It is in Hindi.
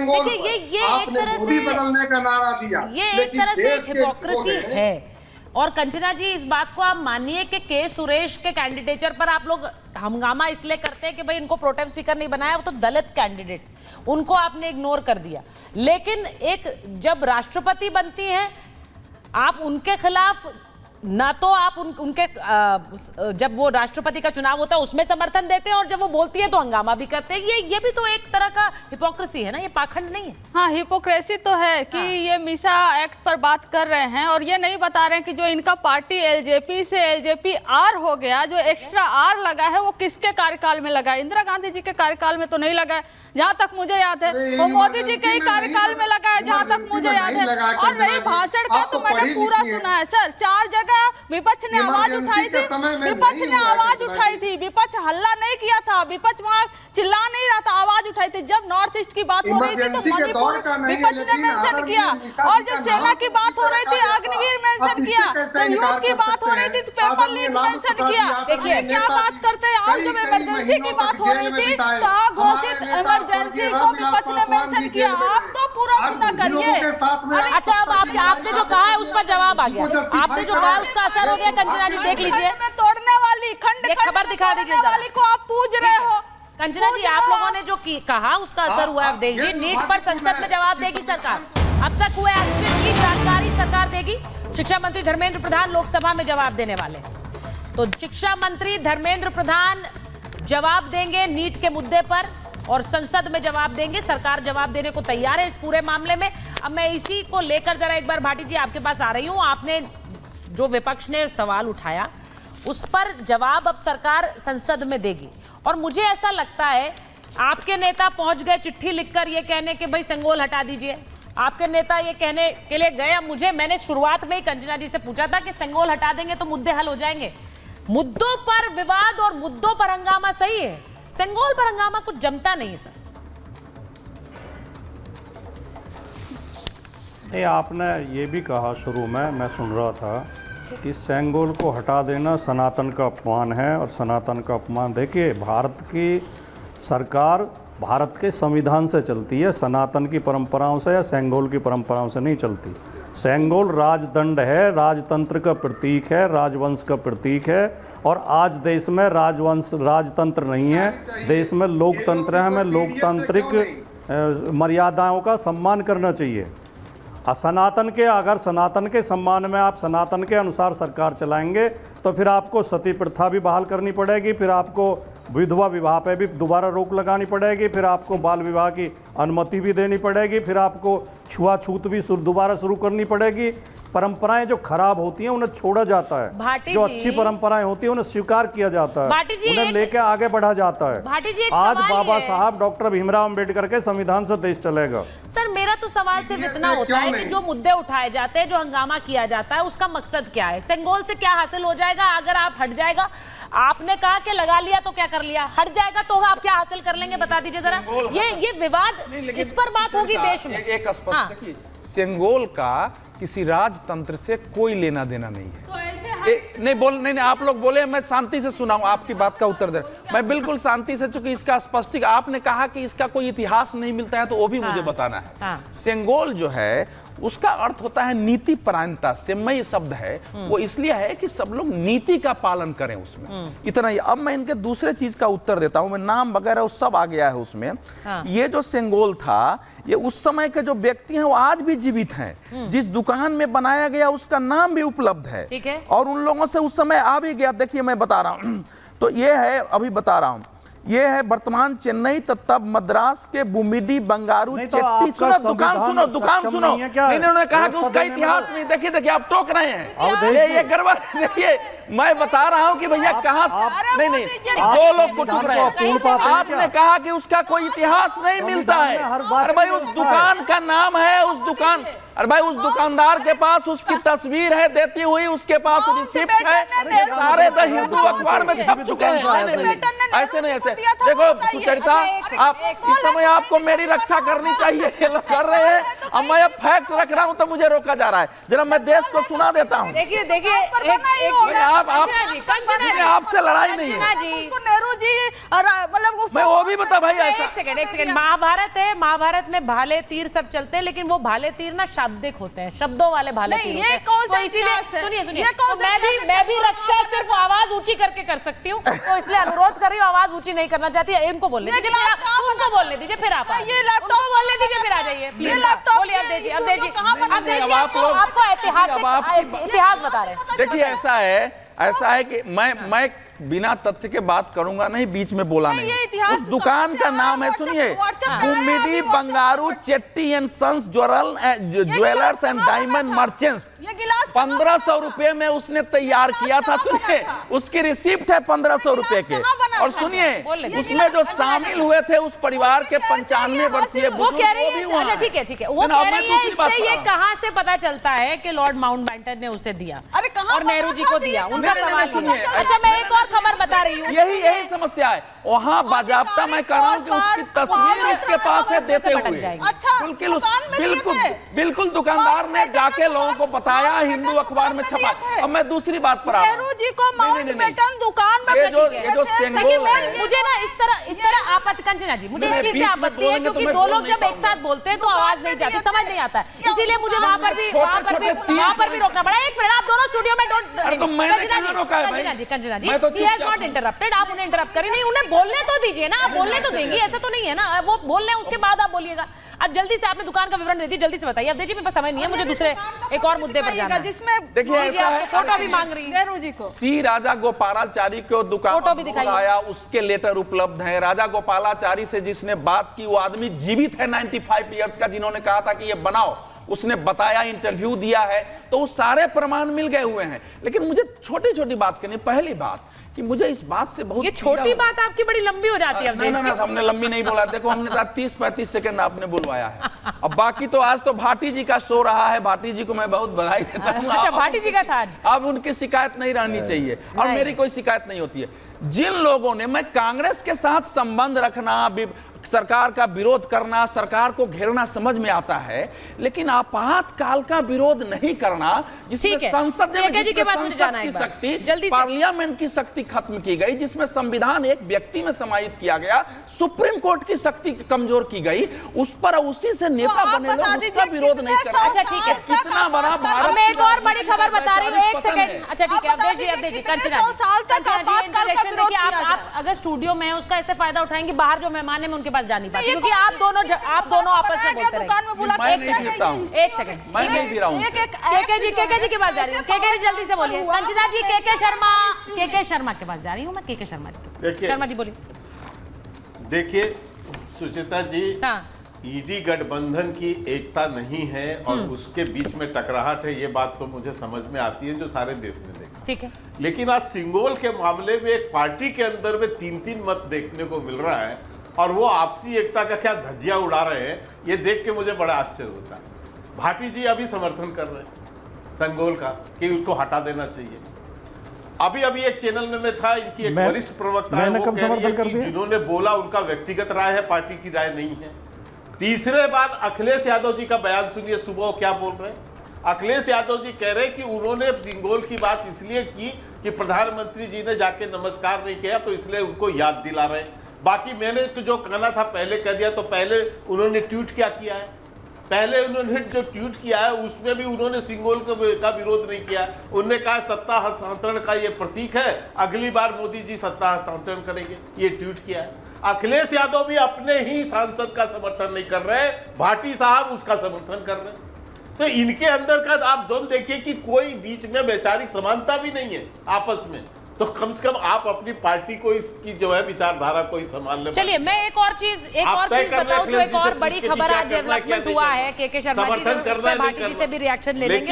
सेंगोल देखिए ये एक तरह से बदलने का नारा दिया, ये एक तरह से हिपोक्रेसी है। और कंचना जी, इस बात को आप मानिए कि के सुरेश के कैंडिडेचर पर आप लोग हंगामा इसलिए करते हैं कि भाई इनको प्रोटेम स्पीकर नहीं बनाया, वो तो दलित कैंडिडेट, उनको आपने इग्नोर कर दिया। लेकिन एक जब राष्ट्रपति बनती हैं आप उनके खिलाफ ना तो आप उनके जब वो राष्ट्रपति का चुनाव होता है उसमें समर्थन देते हैं, और जब वो बोलती है तो हंगामा भी करते हैं। ये भी तो एक तरह का हिपोक्रेसी है ना, ये पाखंड नहीं है? हाँ, हिपोक्रेसी तो है कि ये मीसा एक्ट पर बात कर रहे हैं और ये नहीं बता रहे हैं कि जो इनका पार्टी एलजेपी से एलजेपी आर हो गया, जो एक्स्ट्रा आर लगा है वो किसके कार्यकाल में लगा है? इंदिरा गांधी जी के कार्यकाल में तो नहीं लगा है, जहां तक मुझे याद है। वो मोदी जी के ही कार्यकाल में लगा है, जहां तक मुझे याद है। और रही भाषण का, तो मैंने पूरा सुना है सर। 4 जगह विपक्ष ने आवाज उठाई थी, विपक्ष ने आवाज उठाई थी, विपक्ष हल्ला नहीं किया था, विपक्ष वहां चिल्ला नहीं रहा था, आवाज उठाई थी। जब नॉर्थ ईस्ट की बात हो रही थी तो मणिपुर विपक्ष ने मेंशन किया, और जब सेना की बात हो रही थी अग्निवीर मेंशन किया, जब युद्ध की बात हो रही थी तो पेपर लीक मेंशन किया। देखिए क्या बात करते हैं। और जब इमरजेंसी की बात हो रही थी तो घोषित इमरजेंसी को विपक्ष ने मेंशन किया। आप तो पूरा सुना करिए। अच्छा, अब आपने जो कहा है उस पर जवाब आ गया, आपने जो कहा उसका असर हो गया। कंचना जी देख लीजिए, तोड़ने वाली खंड खबर दिखा दीजिए वाली को आप पूछ रहे हो। कंचना जी, आप लोगों ने जो कहा उसका असर हुआ है। देखिए, नीट पर संसद में जवाब देगी सरकार। अब तक हुए एक्शन की जानकारी सरकार देगी। शिक्षा मंत्री धर्मेंद्र प्रधान लोकसभा में जवाब देने वाले, तो शिक्षा मंत्री धर्मेंद्र प्रधान जवाब देंगे नीट के मुद्दे पर और संसद में जवाब देंगे। सरकार जवाब देने को तैयार है इस पूरे मामले में। अब मैं इसी को लेकर जरा एक बार भाटी जी आपके पास आ रही हूं। आपने जो विपक्ष ने सवाल उठाया उस पर जवाब अब सरकार संसद में देगी, और मुझे ऐसा लगता है आपके नेता पहुंच गए चिट्ठी लिखकर ये कहने के भाई सेंगोल हटा दीजिए। आपके नेता ये कहने के लिए गए। मैंने शुरुआत में ही कंचना जी से पूछा था कि सेंगोल हटा देंगे तो मुद्दे हल हो जाएंगे। मुद्दों पर विवाद और मुद्दों पर हंगामा सही है, सेंगोल पर हंगामा कुछ जमता नहीं सर। नहीं, आपने ये भी कहा शुरू में, मैं सुन रहा था कि सेंगोल को हटा देना सनातन का अपमान है। और सनातन का अपमान, देखिए, भारत की सरकार भारत के संविधान से चलती है, सनातन की परंपराओं से या सेंगोल की परंपराओं से नहीं चलती। सेंगोल राजदंड है, राजतंत्र का प्रतीक है, राजवंश का प्रतीक है। और आज देश में राजतंत्र नहीं है, देश में लोकतंत्र है। हमें लोकतांत्रिक मर्यादाओं का सम्मान करना चाहिए। सनातन के सम्मान में आप सनातन के अनुसार सरकार चलाएंगे तो फिर आपको सती प्रथा भी बहाल करनी पड़ेगी, फिर आपको विधवा विवाह पे भी दोबारा रोक लगानी पड़ेगी, फिर आपको बाल विवाह की अनुमति भी देनी पड़ेगी, फिर आपको छुआछूत भी दोबारा शुरू करनी पड़ेगी। परंपराएं जो खराब होती हैं उन्हें छोड़ा जाता है, जो अच्छी परंपराएं होती हैं उन्हें स्वीकार किया जाता है, उन्हें लेके आगे बढ़ा जाता है। आज बाबा साहब डॉक्टर भीमराव अंबेडकर के संविधान से देश चलेगा। सर, मेरा तो सवाल सिर्फ इतना होता है कि जो मुद्दे उठाए जाते हैं, जो हंगामा किया जाता है, उसका मकसद क्या है? सेंगोल से क्या हासिल हो जाएगा अगर आप हट जाएगा? आपने कहा कि लगा लिया तो क्या कर लिया, हट जाएगा तो आप क्या हासिल कर लेंगे, बता दीजिए जरा। ये विवाद, इस पर बात होगी देश में। एक स्पष्ट कि सेंगोल का किसी राजतंत्र से कोई लेना देना नहीं है। तो नहीं, आप लोग बोले, मैं शांति से सुनाऊं, आपकी बात का उत्तर दे। मैं बिल्कुल शांति से, चूंकि इसका स्पष्टीकरण आपने कहा कि इसका कोई इतिहास नहीं मिलता है, तो वो भी मुझे बताना है। सेंगोल जो है उसका अर्थ होता है नीति परायणता। सेमई शब्द है, वो इसलिए है कि सब लोग नीति का पालन करें उसमें, इतना ही। अब मैं इनके दूसरे चीज का उत्तर देता हूं। मैं नाम वगैरह सब आ गया है उसमें। ये जो सेंगोल था, ये उस समय के जो व्यक्ति हैं वो आज भी जीवित हैं। जिस दुकान में बनाया गया उसका नाम भी उपलब्ध है, और उन लोगों से उस समय आ भी गया। देखिए मैं बता रहा हूं, तो ये है, अभी बता रहा हूं, ये है वर्तमान चेन्नई तब मद्रास के बुमिडी बंगारू चेट्टी। सुनो दुकान सुनो। नहीं, उन्होंने कहा कि उसका इतिहास नहीं। देखिए आप टोक रहे हैं, ये गड़बड़। देखिए मैं बता रहा हूं कि भैया कहां नहीं, दो लोग को टोक रहे हैं। आपने कहा कि उसका कोई इतिहास नहीं मिलता है। अरे भाई उस दुकान का नाम है, उस दुकान, अरे भाई उस दुकानदार के पास उसकी तस्वीर है देती हुई, उसके पास रिसिप्ट है, सारे द हिंदू अखबार में छप चुके हैं। नहीं, ऐसे नहीं, ऐसे देखो सुचरिता, आप इस समय आपको मेरी रक्षा करनी चाहिए, ये लोग कर रहे हैं, अब मैं फैक्ट रख रहा हूं तो मुझे रोका जा रहा है। जरा मैं देश को सुना देता हूं। देखिए आपसे लड़ाई नहीं है, नेहरू जी मतलब मैं वो भी बता भाई। ऐसा एक सेकंड, महाभारत है, महाभारत में भाले तीर सब चलते हैं, लेकिन वो भाले तीर ना शाब्दिक होते हैं, शब्दों वाले भाले तीर होते हैं। तो इसीलिए सुनिए, तो मैं भी रक्षा सिर्फ आवाज ऊंची करके कर सकती हूँ, तो इसलिए अनुरोध कर रही हूँ, आवाज ऊंची नहीं करना चाहती है, इनको बोलने दीजिए, उनको बोलने दीजिए, फिर आप उनको बोलने दीजिए, फिर आ जाइए। बोलिए, अब दीजिए आपको इतिहास बता रहे हैं। देखिए ऐसा है कि मैं बिना तथ्य के बात करूंगा नहीं, बीच में बोला नहीं। उस दुकान का नाम है, सुनिए, Gummidi Bangaru Chetty and sons jewellers and diamond merchants. 1500 रुपए में उसने तैयार किया था। सुनिए, उसकी रिसिप्ट है 1500 रुपए के। और सुनिए, उसमें जो शामिल हुए थे उस परिवार के 95 वर्षीय वो कह रही है, अच्छा ठीक है, वो कह रही है, इससे ये कहाँ से पता चलता है कि लॉर्ड माउंटबेटन ने उसे दिया और नेहरू जी को दिया? उनका सवाल सुनिए। अच्छा, मैं एक और खबर बता रही हूँ, यही समस्या है। वहाँ बाजाप्ता मैं कह रहा हूँ कि उसकी तस्वीर उसके पास है देते हुए। बिल्कुल दुकानदार ने जाके लोगों को बताया, हिंदू अखबार में छपा। अब मैं दूसरी बात पर आ रहा हूँ। नेहरू जी को माउंटबेटन दुकान में ये जो सेंगोल है, मुझे ना इस तरह आपत्ति, कंचना जी, मुझे इस चीज से आपत्ति है क्योंकि दो लोग जब एक साथ बोलते हैं तो आवाज नहीं जाती, समझ नहीं आता है, इसीलिए मुझे वहाँ पर भी रोकना पड़ा। एक मिनट, आप दोनों स्टूडियो में कंचना जी, नॉट इंटरप्टेड, आप उन्हें इंटरप्ट करें नहीं, उन्हें बोलने तो दीजिए ना, आप बोलने तो देंगी, ऐसा तो नहीं है ना, वो बोल रहे हैं उसके बाद आप बोलिएगा। अब जल्दी से आपने दुकान का विवरण दे दी, जल्दी से बताइए। अब देखिए, मेरे पास समय नहीं है, मुझे दूसरे एक और मुद्दे पर जाना है, जिसमें देखिए फोटो भी मांग रही है नेहरू जी को। सी राजा गोपालाचारी को दुकान आया, उसके लेटर उपलब्ध है। राजा गोपालाचारी से जिसने बात की वो आदमी जीवित है, 95 ईयर्स का, जिन्होंने कहा था कि ये बनाओ, उसने बताया, इंटरव्यू दिया है, तो वो सारे प्रमाण मिल गए हुए हैं। लेकिन मुझे छोटी छोटी बात करनी। पहली बात कि मुझे इस बात से बहुत, ये छोटी बात आपकी बड़ी लंबी हो जाती है। ना, हमने लंबी नहीं बोला। देखो, हमने 30-35 सेकंड आपने बुलवाया है। अब बाकी तो आज तो भाटी जी का शो रहा है, भाटी जी को मैं बहुत बधाई देता हूं। अच्छा, भाटी जी का था। अब उनकी शिकायत नहीं रहनी चाहिए और मेरी कोई शिकायत नहीं होती है। जिन लोगों ने, मैं कांग्रेस के साथ संबंध रखना, सरकार का विरोध करना, सरकार को घेरना समझ में आता है, लेकिन आपातकाल का विरोध नहीं करना, जिसमें संसद की शक्ति, पार्लियामेंट की शक्ति खत्म की गई, जिसमें संविधान एक व्यक्ति में समाहित किया गया, सुप्रीम कोर्ट की शक्ति कमजोर की गई, उस पर उसी से नेता बने लोग उसका विरोध नहीं करना। अच्छा ठीक है, कितना बड़ा भारत। मैं एक और बड़ी खबर बता रही हूँ, एक सेकंड। अच्छा ठीक है, अब दीजिए कंचना जी, देखिए आप अगर स्टूडियो में है उसका ऐसे फायदा उठाएंगे, बाहर जो मेहमान है मैं उनके पास जा नहीं पाती, क्योंकि आप दोनों आपस में बोलते रहे। एक सेकंड, केके जी के पास जा रही हूँ। केके जी जल्दी से बोलिए। कंचना जी, केके शर्मा के पास जा रही हूँ मैं। केके शर्मा जी बोलिए। देखिए सुचिता जी, ईडी गठबंधन की एकता नहीं है और उसके बीच में टकराहट है, ये बात तो मुझे समझ में आती है, जो सारे देश में देखा। ठीक है, लेकिन आज सिंगोल के मामले में एक पार्टी के अंदर में 3-3 मत देखने को मिल रहा है और वो आपसी एकता का क्या धज्जियां उड़ा रहे हैं, ये देख के मुझे बड़ा आश्चर्य होता है। भाटी जी अभी समर्थन कर रहे हैं संगोल का कि उसको हटा देना चाहिए। अभी एक चैनल में था, इनकी एक वरिष्ठ प्रवक्ता है, वो कह रही है कि जिन्होंने बोला उनका व्यक्तिगत राय है, पार्टी की राय नहीं है। तीसरे बात, अखिलेश यादव जी का बयान सुनिए, सुबह क्या बोल रहे हैं। अखिलेश यादव जी कह रहे हैं कि उन्होंने सिंगोल की बात इसलिए की कि प्रधानमंत्री जी ने जाके नमस्कार नहीं किया, तो इसलिए उनको याद दिला रहे हैं। बाकी मैंने जो कहना था पहले कह दिया। तो पहले उन्होंने ट्वीट क्या किया है, पहले उन्होंने जो ट्वीट किया है उसमें भी उन्होंने सिंगोल का विरोध नहीं किया। उन्होंने कहा सत्ता हस्तांतरण का ये प्रतीक है, अगली बार मोदी जी सत्ता हस्तांतरण करेंगे, ये ट्वीट किया है। अखिलेश यादव भी अपने ही सांसद का समर्थन नहीं कर रहे, भाटी साहब उसका समर्थन कर रहे हैं। तो इनके अंदर का आप दोनों देखिए कि कोई बीच में वैचारिक समानता भी नहीं है आपस में। तो कम से कम आप अपनी पार्टी को इसकी जो है विचारधारा को ही संभाल ले। चलिए मैं एक और चीज बताऊं, जो एक और बड़ी खबर आज डेवलपमेंट हुआ है केके शर्मा जी से, उस पर भाटी जी से भी रिएक्शन ले लेंगे।